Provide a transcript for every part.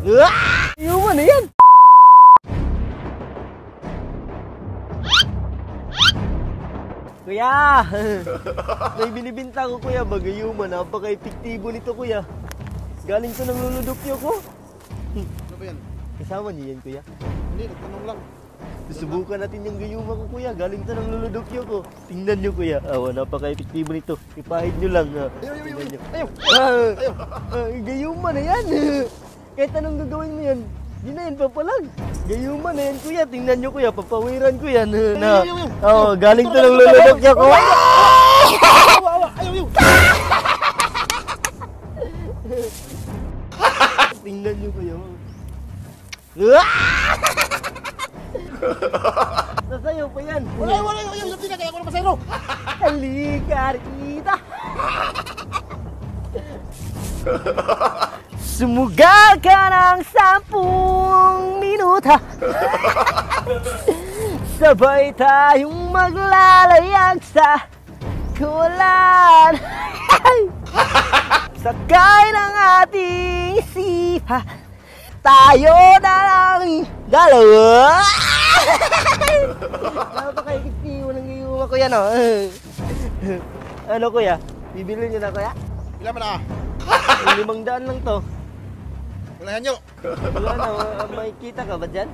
Gayuman na yan! Kuya! May binibinta ko kuya, bagayuman. Napaka-epektibo nito kuya. Galing to ng luludokyo ko. Ano ba yan? Kasama niyo yan kuya? Hindi, nagtanong lang. Susubukan natin yung gayuman ko kuya. Galing to ng luludokyo ko. Tingnan nyo kuya. Napaka-epektibo nito. Ipahid nyo lang. Ayaw! Gayuman na yan. Kahit anong gagawin mo yan, di na yan papalag. Gayuman na yan kuya. Tingnan nyo kuya. Papawiran ko yan. Galing to ng luludokyo ko. Tingnan nyo kuya. Sasayaw pa yan. Wala! Yung tina, kaya ako na masayro. Halika kita. Sumugal ka ng 10 minuta. Sabay tayong maglalayag sa kulan. Sakay ng ating sipa. Tayo na lang dalawa. Napaka-epektibo ng gayuma kuya, no? Ano kuya? Bibili nyo na kuya? Ilan mo na? 500 lang to. Wala nyo. Wala na, may kita ka ba dyan?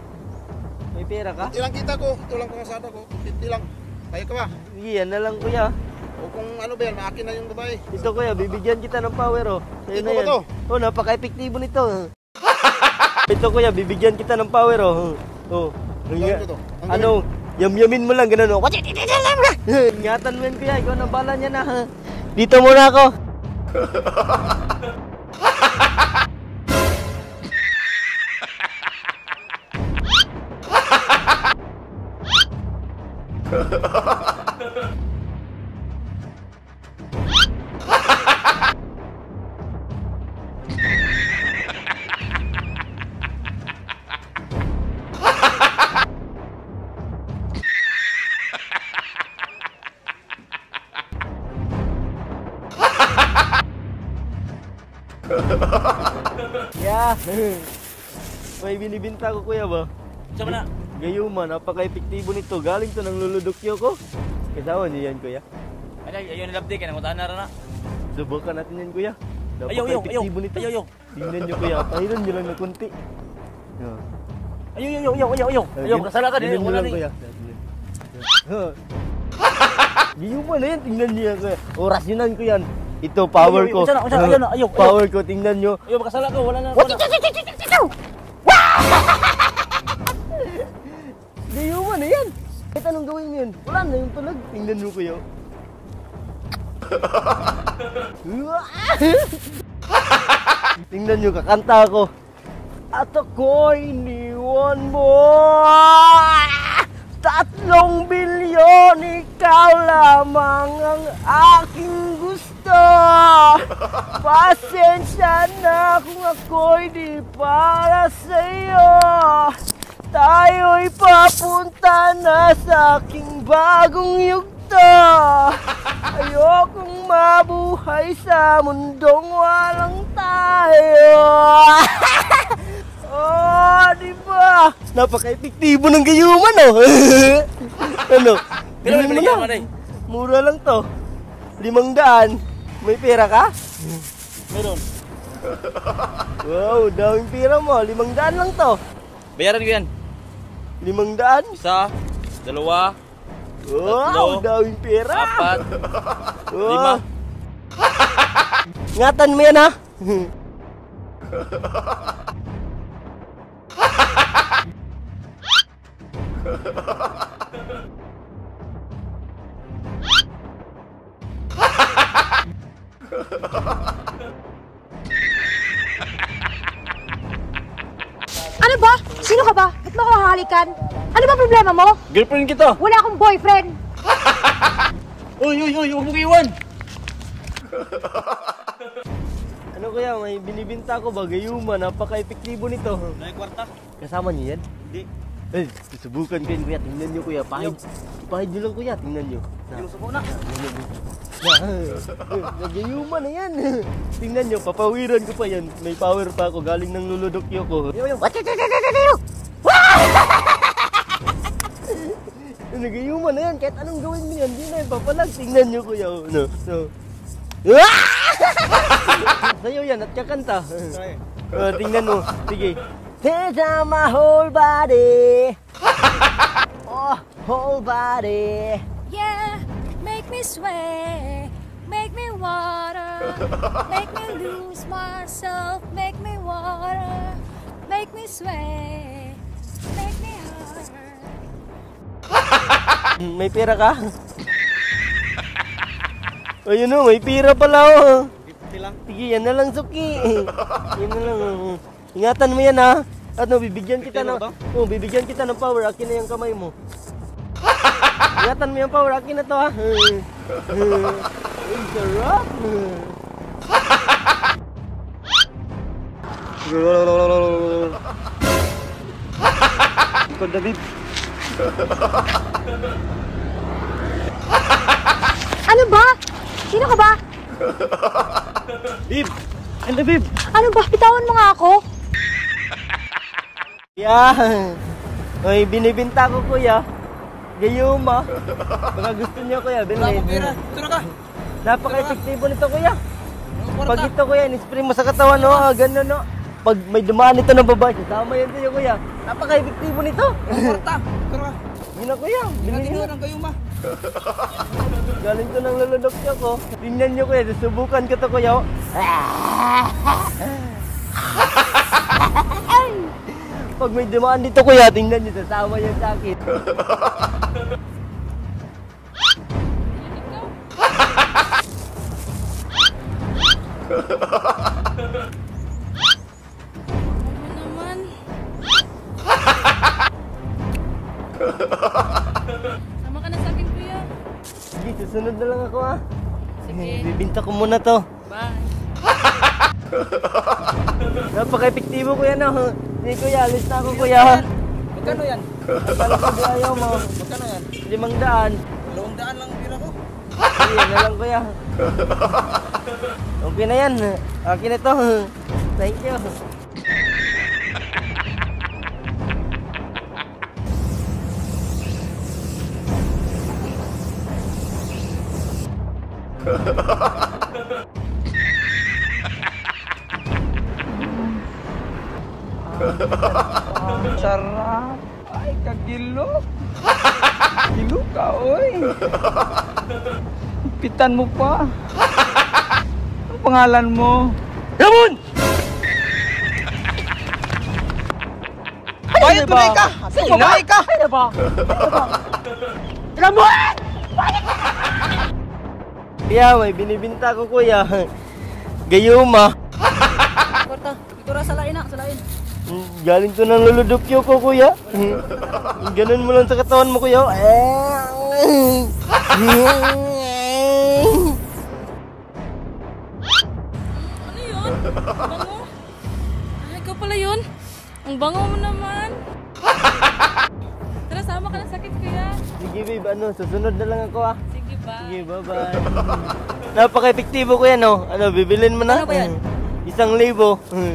May pera ka? Ito lang kita ko. Ito lang pangasada ko. 50 lang. Kaya ka ba? Yan na lang kuya. O kung ano ba yan, maakin na yung babae. Ito kuya, bibigyan kita ng power oh. Sa'yo na Ito ba yan. to? Napaka-epektibo nito. Ito kuya, bibigyan kita ng power oh. Gawin ko to. Ano, yamyamin mo lang ganun oh. Ingatan mo yan kuya, ikaw na bala niya na. Dito muna ako. Yeah. May binibinta ko kuya ba? Saan na? Gayuma, napaka-epektibo nito. Galing to ng luludokyo ko. Kasama niyo yan kuya? Ayaw nilabdi ka, nanguntahan na rin na. Subukan natin yan kuya. Ayaw. Napaka-epektibo nito. Tingnan nyo kuya, pahiran nyo lang na kunti. Ayaw, kasala ka din. Tingnan nyo lang kuya. Gayuma na yan, tingnan nyo yan kuya. Oras yun lang ko yan. Ito, power ko. Ayaw. Power ko, tingnan nyo. Ayaw, makasala ka, wala na. Gayuma na yan. Kahit anong gawin mo yan, wala na yung tulag. Tingnan nyo kuya. Tingnan nyo, kakanta ako. At ako'y iniwan mo. 3 bilyon, ikaw lamang ang aking gusto. Pasensya na kung ako'y di para sa'yo. Tayo'y papunta na sa aking bagong yugto. Ayokong mabuhay sa mundong walang tayo. Diba? Napaka-epektibo ng gayuman, oh. Ano? Pero Bilhin mo na. Mura lang to. 500. May pera ka? Meron. Wow, daming pera mo. 500 lang to. Bayaran ko yan. 500? 1, 2, Wow, daming pera. 4, Wow. Ingatan mo yan, ha? Ano ba? Sino ka ba? Ba't mo ako hahalikan? Ano ba problema mo? Girlfriend kita. Wala akong boyfriend. Uy, huwag mo iwan. Ano kaya, may binibinta ko ba? Gayuma, napaka-epektibo nito. Kwarta? Kasama niyo yan? Hindi. Susubukan ko yun kuya, tingnan nyo kuya. Pahid nyo lang kuya, tingnan nyo. Yung subo na. Tingnan nyo. Nagayuman na yan. Tingnan nyo, papawiran ko pa yan. May power pa ako, galing ng luludokyo ko. Nagayuman na yan, kahit anong gawin mo yan, di na yan papalag. Tingnan nyo kuya. No. Sayo yan at kakanta. Tingnan mo, sige. Hands on my whole body. Oh, whole body. Yeah, make me sway, make me water, make me lose myself, make me water, make me sway, make me hurt. May pera ka? Ayun o, may pera pala o. Sige, yan na lang suki. Yan na lang. Ingatan mo yan ha. At bibigyan kita ng bibigyan kita ng power. Akin na yung kamay mo. Ingatan mo yung power. Akin na to ha. Ang sarap. Ikaw, David. Ano ba? Sino ka ba? Bib! Ano, Bib? Ano ba? Bitawan mo nga ako. Yan. Oy, binibinta ko kuya. Gayuma. Baka gusto niyo kuya, bilhin. Ito na ka. Napaka-epektibo nito kuya. Pag ito kuya, in-spray mo sa katawan, no? Ganun, no? Pag may dumaan ito ng babae, tama yan sa'yo kuya. Napaka-epektibo nito. Kwarta. Ito na ka. Yun na kuya. Bilhin mo. ng gayuma. Galing to ng lulunok niyo ko. Tingnan niyo kuya, susubukan ko to kuya. Pag may dumaan dito kuya, tingnan niyo, sasama yan sa akin. Ano naman? Sama ka na sa akin, kuya. Sige, susunod na lang ako ha. Sige. Bibinta ko muna to. Bye. Napaka-epektibo kuya no. Hindi kuya, alis na ako kuya. Magkano yan? Akala ko di ayaw mo. Magkano yan? 500. 200 lang pira ko. Sige, yan na lang kuya. Okay na yan. Akin na to. Thank you. Sarap. Ay, kagilo. Kilo ka, oy. Pitan mo pa. Ang pangalan mo? Ramon! Bayad tunay ka! Sige, babae ka! Ano ba? Ramon! Kuya, may binibinta ko kuya. Gayuma. Kwarta, ito ra sa lain na, sa lain. Galing to ng luludokyo ko kuya. Ganun mo lang sa katawan mo kuya. Ano yun? Bango? Ay, ikaw pala yun. Ang bango mo naman. Tara, sama ka na sa akin, kuya. Sige babe, susunod na lang ako ah. Sige, bye. Sige, bye-bye. Napaka-epektibo kuya no. Bibilin mo na? Ano ba yan? 1,000.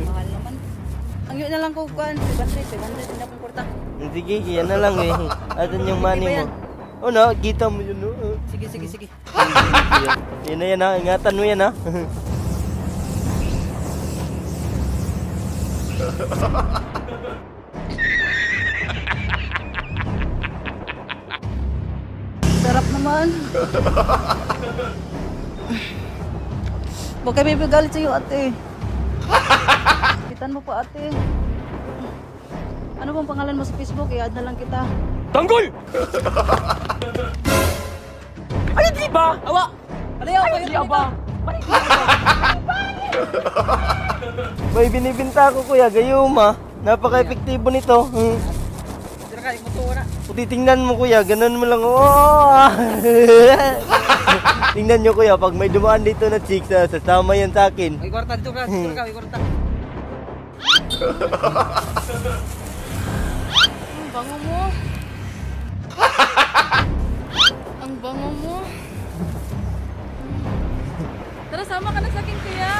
Mahal naman. Ang yun na lang ko, kuhan. 500 na pang kwarta. Sige, yan na lang eh. Atin yung money mo. Oh no, kita mo yun no. Sige, sige, sige. Yan na yan ha, ingatan mo yan ha. Sarap naman. Huwag kayo bibagalit sa'yo, ate. Kitan mo pa, ate. Ano bang pangalan mo sa Facebook? I-add na lang kita. Tanggol! Ay, di ba? Awa! Alayaw kayo di ba? May binibinta ko kuya, gayuma. Napaka-epektibo nito. Tira ka, ikutuwa na. Titingnan mo kuya, ganun mo lang. Oh! Tingnan nyo kuya, pag may dumaan dito na chicks, sasama yan sa akin. May kwarta dito ka, dito ka, may kwarta. Ang bango mo. Ang bango mo. sama ka na sa akin, kuya.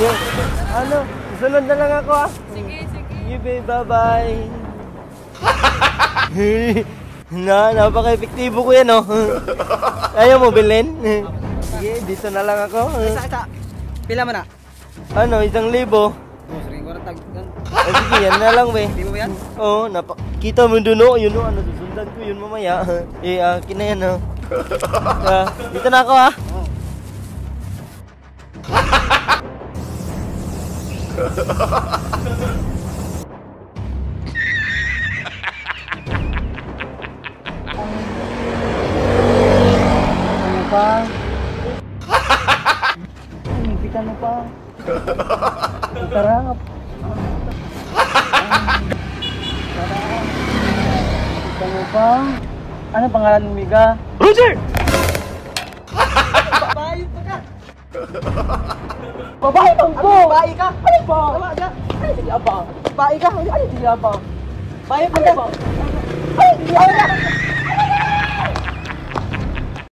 Yan. Ano, sunod na lang ako ah. Sige, sige. Sige, babe, bye-bye. Napaka-epektibo ko yan, oh. Ayaw mo bilhin? Sige, dito na lang ako. Isa. Pila mo na? Ano, 1,000. Oh, sige, wala tag. Sige, yan na lang, be. Di mo ba yan? Oo, kita mo dun, oh. Yun, oh, ano, susundan ko yun mamaya. Akin na yan, oh. Dito na ako, ah. Ano pa? Hinipitan mo pa. Sarap. Hinipitan mo pa. Ano pangalan mo, Miga? Roger! Babae pa ka! Babae ka po! Babae ka! Ano ba? Ano hindi abang? Babae ka! Ano hindi abang? Babae pa ka! Ano hindi abang?